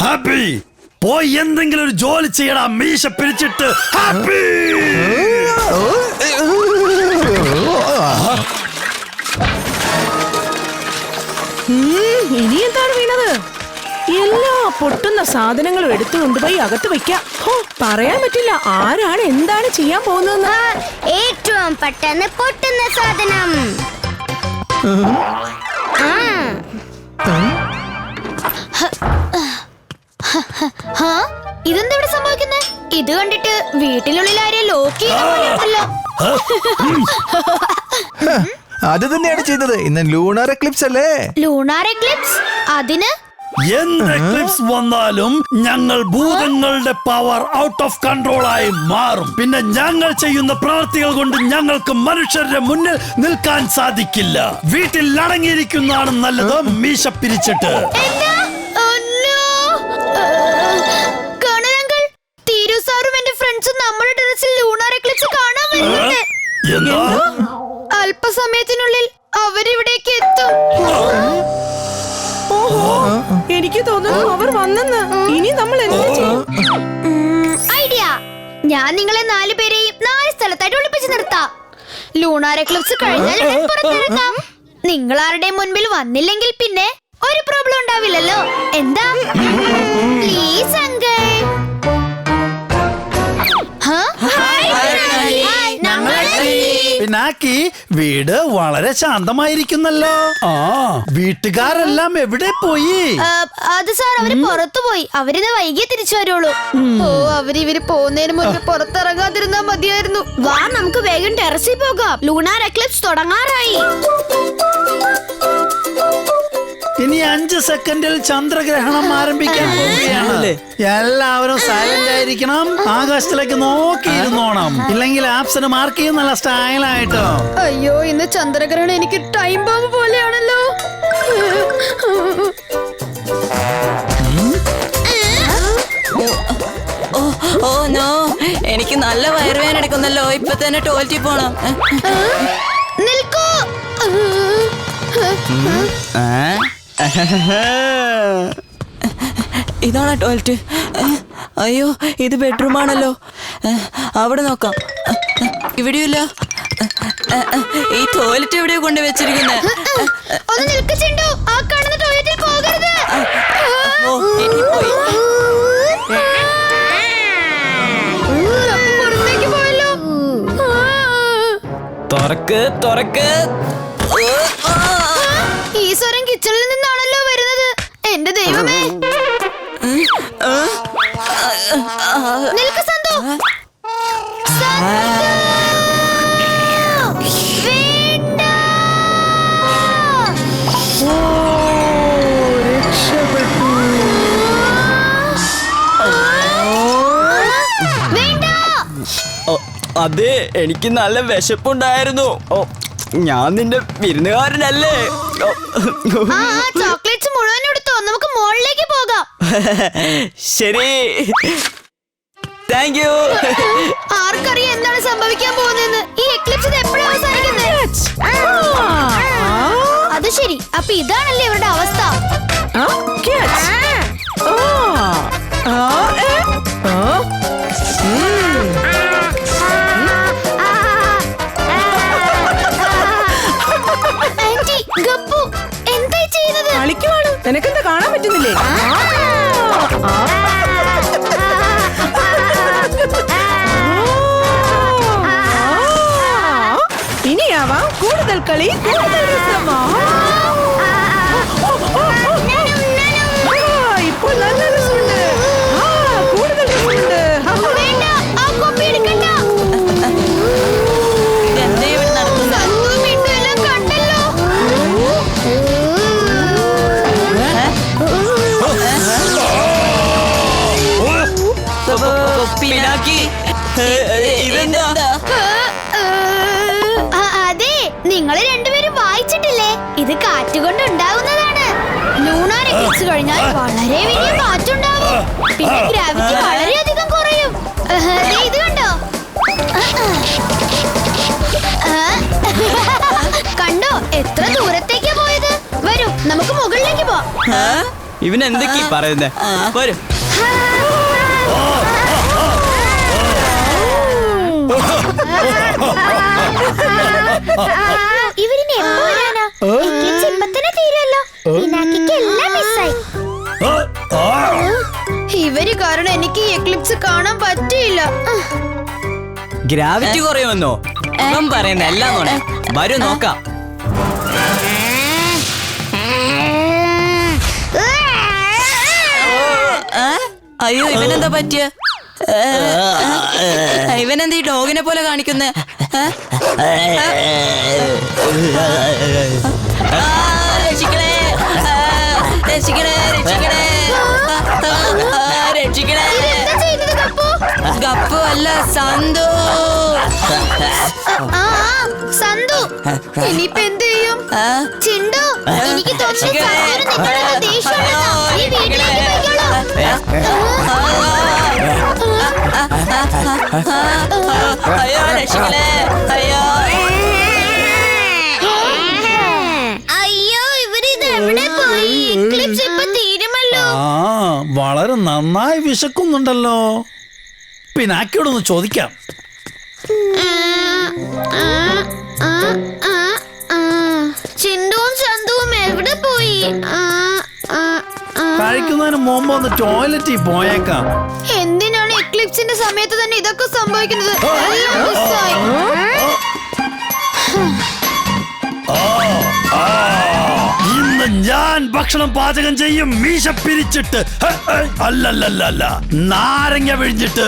Happy പോയി എന്തെങ്കിലും ഒരു ജോലി ചെയ്യടാ. മീശ പിരിച്ചിട്ട് ഹാപ്പി. ഇനി എന്താണ് വീണത്? എല്ലാ പൊട്ടുന്ന സാധനങ്ങളും എടുത്തു കൊണ്ടുപോയി അകത്ത് വെക്കാം. പറയാൻ പറ്റില്ല ആരാണ് എന്താണ് ചെയ്യാൻ പോകുന്നതെന്ന്. ഏറ്റവും പെട്ടെന്ന് പൊട്ടുന്ന സാധനം. ഇതെന്താ ഇവിടെ സംഭവിക്കുന്നത്? ഇത് കണ്ടിട്ട് വീട്ടിനുള്ളിൽ ആരെയും ലോക്ക് ചെയ്തല്ലോ. അത് തന്നെയാണ് ചെയ്തത്. ഇന്ന് ലൂണാർ എക്ലിപ്സ് അല്ലേ? Lunar Eclipse? അതിന് എന്ത് എക്ലിപ്സ് വന്നാലും ഞങ്ങൾ ഭൂതങ്ങളുടെ പവർ ഔട്ട് ഓഫ് കൺട്രോൾ ആയി മാറും. പിന്നെ ഞങ്ങൾ ചെയ്യുന്ന പ്രവൃത്തികൾ കൊണ്ട് ഞങ്ങൾക്ക് മനുഷ്യരുടെ മുന്നിൽ നിൽക്കാൻ സാധിക്കില്ല. വീട്ടിൽ അടങ്ങിയിരിക്കുന്നതാണ് നല്ലത്. മീശ പിരിച്ചിട്ട് അല്പസമയത്തിനുള്ളിൽ അവരിവിടേക്ക് എത്തും. എനിക്ക് തോന്നുന്നു അവർ വന്നെന്ന്. ഇനി നമ്മൾ എന്താ ചെയ്യും? ഐഡിയ. ഞാൻ നിങ്ങളെ 4 പേരെയും 4 സ്ഥലത്തായിട്ട് ഒളിപ്പിച്ച് നിർത്താം. ലൂണാർ എക്ലിപ്സ് കഴിഞ്ഞാൽ പുറത്തിറക്കാം. നിങ്ങൾ ആരുടെയും മുൻപിൽ വന്നില്ലെങ്കിൽ പിന്നെ ഒരു പ്രോബ്ലം ഉണ്ടാവില്ലല്ലോ. എന്താ? Please uncle. പിന്നാക്കി വീട് വളരെ ശാന്തമായിരിക്കുന്നല്ലോ. വീട്ടുകാരെല്ലാം എവിടെ പോയി? അത് സാർ അവര് പുറത്തു പോയി. അവരിത് വൈകിയേ തിരിച്ചു വരുള്ളൂ. അവരിവര് പോകുന്നതിന് മുൻപ് പുറത്തിറങ്ങാതിരുന്നാ മതിയായിരുന്നു. വാ നമുക്ക് വേഗം ടെറസിൽ പോകാം. ലൂണാർ എക്ലിപ്സ് തുടങ്ങാറായി. ഇനി 5 സെക്കൻഡിൽ ചന്ദ്രഗ്രഹണം ആരംഭിക്കാൻ പോവുകയാണ്. എല്ലാവരും സൈലന്റ് ആയിരിക്കണം. ആകാശത്തിലേക്ക് നോക്കിയിരുന്നോണം. ഇല്ലെങ്കിൽ ആപ്സിന് മാർക്ക് ചെയ്യും നല്ല സ്റ്റൈലായിട്ടോ. അയ്യോ, ഇന്ന് ചന്ദ്രഗ്രഹണം എനിക്ക് ടൈം ബോംബ് പോലെയാണല്ലോ. ഓ നോ, എനിക്ക് നല്ല വയറുവേദന എടുക്കുന്നല്ലോ. ഇപ്പൊ തന്നെ ടോയ്ലറ്റിൽ പോണം. നിൽക്കൂ. ഇതാണോ ടോയ്ലറ്റ്? അയ്യോ, ഇത് ബെഡ്റൂം ആണല്ലോ. അവിടെ നോക്കാം. ഇവിടെയില്ല. ഈ ടോയ്ലറ്റ് എവിടെയോ കൊണ്ട് വെച്ചിരിക്കുന്നത്. ഒന്ന് നിൽക്ക് ചിണ്ടു. ആ കാണുന്ന ടോയ്ലറ്റിൽ പോകരുത്. ഓ, പോയി. പുറത്തേക്ക് പോയല്ലോ. തുറക്ക്. ഈ സ്വരം കിച്ചണിൽ നിന്നാണല്ലോ വരുന്നത്. എന്റെ ദൈവമേ. നിൽക്ക് സന്തു. അതെ, എനിക്ക് നല്ല വിശപ്പുണ്ടായിരുന്നു. ഞാൻ നിന്റെ വിരുന്നുകാരനല്ലേ? ചോക്ലേറ്റ്സ് മുഴുവൻ എടുത്തോ. നമുക്ക് മുകളിലേക്ക് പോകാം. ശരി, താങ്ക് യു. ആർക്കറിയാം എന്താണ് സംഭവിക്കാൻ പോകുന്നതെന്ന്. ഈ എക്ലിപ്സ് എപ്പോഴാണ് അവസാനിക്കുന്നത്? അത് ശരി. അപ്പൊ ഇതാണല്ലേ ഇവരുടെ അവസ്ഥ. എന്തായി ചെയ്യുന്നത്? കളിക്കുവാണ്. നിനക്കെന്താ കാണാൻ പറ്റുന്നില്ലേ? ഇനിയാവാം കൂടുതൽ കളി, കൂടുതൽ രസമാ. ഇപ്പോൾ നല്ല രസമുണ്ട്. കൂടുതൽ രസമുണ്ട്. എന്താ ഇവിടെ നടക്കുന്നത്? അതെ, നിങ്ങൾ രണ്ടുപേരും വായിച്ചിട്ടില്ലേ? ഇത് കാറ്റുകൊണ്ടുണ്ടാവുന്നതാണ്. ലൂണാർ എക്ലിപ്സ് കഴിഞ്ഞാൽ വളരെ വലിയ കാറ്റുണ്ടാവും. പിന്നെ ഗ്രാവിറ്റി വളരെയധികം കുറയും. ഇത് കണ്ടോ? ഇവൻ എന്തൊക്കെയാ പറയുന്നേ? വരും. ഇവരിനി എപ്പോ വരാനാ? എക്ലിപ്സ് ഇപ്പൊ തന്നെ തീരുമല്ലോ. പിനാക്കിക്ക് എല്ലാം മിസ്സായി. ഇവര് കാരണം എനിക്ക് ഈ എക്ലിപ്സ് കാണാൻ പറ്റിയില്ല. ഗ്രാവിറ്റി കുറയുമെന്നോ? ഇവൻ പറയുന്ന എല്ലാം നോണേ. വരൂ നോക്കാം. അയ്യോ, ഇവനെന്താ പറ്റിയ? ഇവനെന്താ ഈ ഡോഗിനെ പോലെ കാണിക്കുന്നേ? രക്ഷിക്കണേ, രക്ഷിക്കണേ, രക്ഷിക്കണേ, രക്ഷിക്കണേ. ഗപ്പു അല്ല, സന്തു. സന്തു, ഇനിയിപ്പോ എന്ത് ചെയ്യും? ചിണ്ടു, എനിക്ക് തോന്നുന്നു അയ്യോ, രക്ഷിക്കണേ, അയ്യോ. അയ്യോ, ഇവരിത് എവിടെ പോയി? എക്ലിപ്സ് ഇപ്പൊ തീരുമല്ലോ. വളരെ നന്നായി വിശക്കുന്നുണ്ടല്ലോ. പിനാക്കിയോടൊന്ന് ചോദിക്കാം. ചിണ്ടുവും ചന്തുവും എവിടെ പോയി? കഴിക്കുന്നതിന് മുമ്പ് ഒന്ന് ടോയ്ലറ്റിൽ പോയേക്കാം. എന്തിനാണ് എക്ലിപ്സിന്റെ സമയത്ത് തന്നെ ഇതൊക്കെ സംഭവിക്കുന്നത്? എല്ലാം മിസ്സായി. ഇന്ന് ഞാൻ ഭക്ഷണം പാചകം ചെയ്യും. മീശ പിരിച്ചിട്ട്, അല്ലല്ലല്ല, നാരങ്ങ പിഴിഞ്ഞിട്ട്.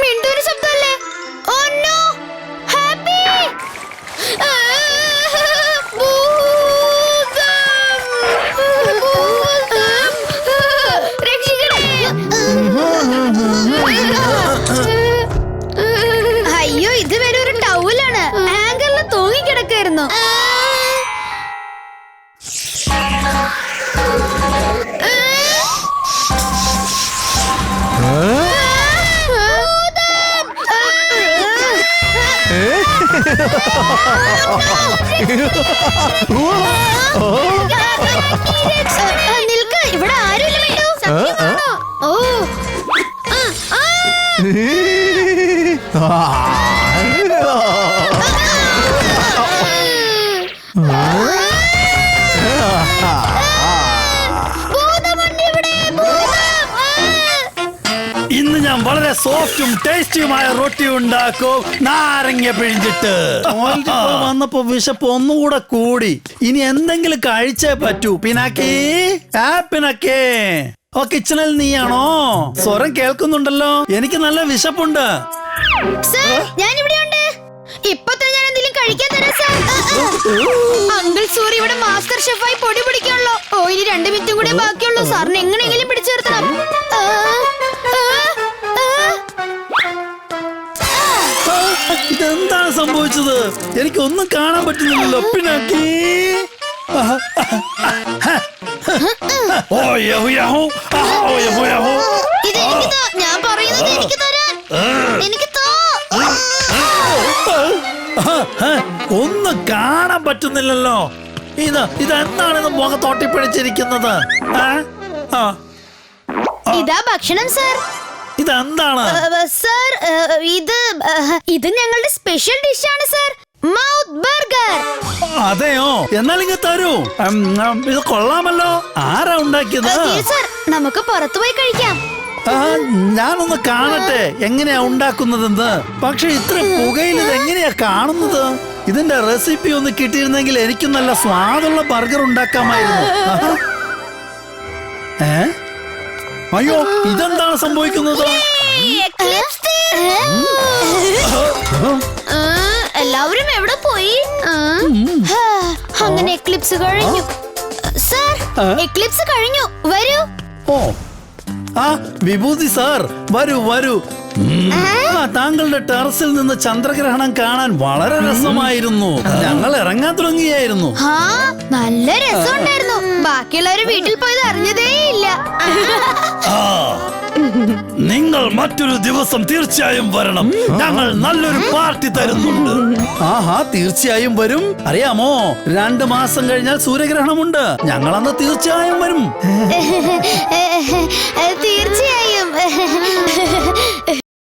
മിണ്ടൂര് ശബ്ദമല്ലേ? Oh no, happy. അയ്യോ, ഇത് വരെ ഒരു ടൗലാണ്. ആങ്കറിൽ തൂങ്ങിക്കിടക്കായിരുന്നു. നിൽക്ക്, ഇവിടെ ആരുമില്ല. ഓ, ഇന്ന് ഞാൻ വളരെ സോഫ്റ്റും ടേസ്റ്റിയുമായ റൊട്ടി ഉണ്ടാക്കും, നാരങ്ങ പിഴിഞ്ഞിട്ട്. വന്നപ്പോ വിശപ്പ് ഒന്നുകൂടെ കൂടി. ഇനി എന്തെങ്കിലും കഴിച്ചേ പറ്റൂ. പിനാക്കേ, പിനാക്കേ. ഓ, കിച്ചണിൽ നീയാണോ? സ്വരം കേൾക്കുന്നുണ്ടല്ലോ. എനിക്ക് നല്ല വിശപ്പുണ്ട്. ഞാൻ ഇവിടെ ഉണ്ട്. ഇപ്പൊ തന്നെ ഞാൻ എന്തെങ്കിലും കഴിക്കാൻ തരാം സാർ. അങ്കിൾ സൂര്യ ഇവിടെ മാസ്റ്റർ ഷെഫായി പൊടി പിടിക്കാണല്ലോ. ഓ, ഇനി 2 മിനിറ്റും കൂടെ ബാക്കിയുള്ളൂ. സാറിന് എങ്ങനെയെങ്കിലും പിടിച്ചു നിർത്തണം. ഇതെന്താണ് സംഭവിച്ചത്? എനിക്കൊന്നും കാണാൻ പറ്റുന്നില്ലല്ലോ. പിന്നാക്കി. ഞാൻ പറയുന്നത് എനിക്ക് തരാൻ. എനിക്ക് ഒന്നും കാണാൻ പറ്റുന്നില്ലല്ലോ. ഇതെന്താണിത് മുഖത്തോട്ടി പിടിച്ചിരിക്കുന്നത്? ഇതാ ഭക്ഷണം സാർ. ഇതെന്താണ് സാർ? ഇത് ഞങ്ങളുടെ സ്പെഷ്യൽ ഡിഷാണ് സാർ. Mouth burger. അതെയോ? എന്നാൽ ഇങ്ങ് തരൂ. ഇത് കൊള്ളാമല്ലോ. ആരാ ഉണ്ടാക്കിയത്? സാർ, നമുക്ക് പുറത്തു പോയി കഴിക്കാം. ഞാനൊന്ന് കാണട്ടെ എങ്ങനെയാ ഉണ്ടാക്കുന്നതെന്ന്. പക്ഷെ ഇത്ര പുകയിൽ ഇത് എങ്ങനെയാ കാണുന്നത്? ഇതിന്റെ റെസിപ്പി ഒന്ന് കിട്ടിയിരുന്നെങ്കിൽ എനിക്ക് നല്ല സ്വാദുള്ള ബർഗർ ഉണ്ടാക്കാമായിരുന്നു. അയ്യോ, ഇതെന്താണ് സംഭവിക്കുന്നത്? എല്ലാവരും എവിടെ പോയി? അങ്ങനെ എക്ലിപ്സ് കഴിഞ്ഞു സാർ. എക്ലിപ്സ് കഴിഞ്ഞു. വരൂ. ഓ, വിഭൂതി സാർ, വരൂ വരൂ. താങ്കളുടെ ടെറസിൽ നിന്ന് ചന്ദ്രഗ്രഹണം കാണാൻ വളരെ രസമായിരുന്നു. ഞങ്ങൾ ഇറങ്ങാൻ തുടങ്ങിയായിരുന്നു. നല്ല രസമുണ്ടായിരുന്നു. ബാക്കിയുള്ളവര് വീട്ടിൽ പോയത് അറിഞ്ഞതേ ഇല്ല. നിങ്ങൾ മറ്റൊരു ദിവസം തീർച്ചയായും വരണം. ഞങ്ങൾ നല്ലൊരു പാർട്ടി തരുന്നുണ്ട്. ആഹാ, തീർച്ചയായും വരും. അറിയാമോ, 2 മാസം കഴിഞ്ഞാൽ സൂര്യഗ്രഹണമുണ്ട്. ഞങ്ങൾ അന്ന് തീർച്ചയായും വരും. തീർച്ചയായും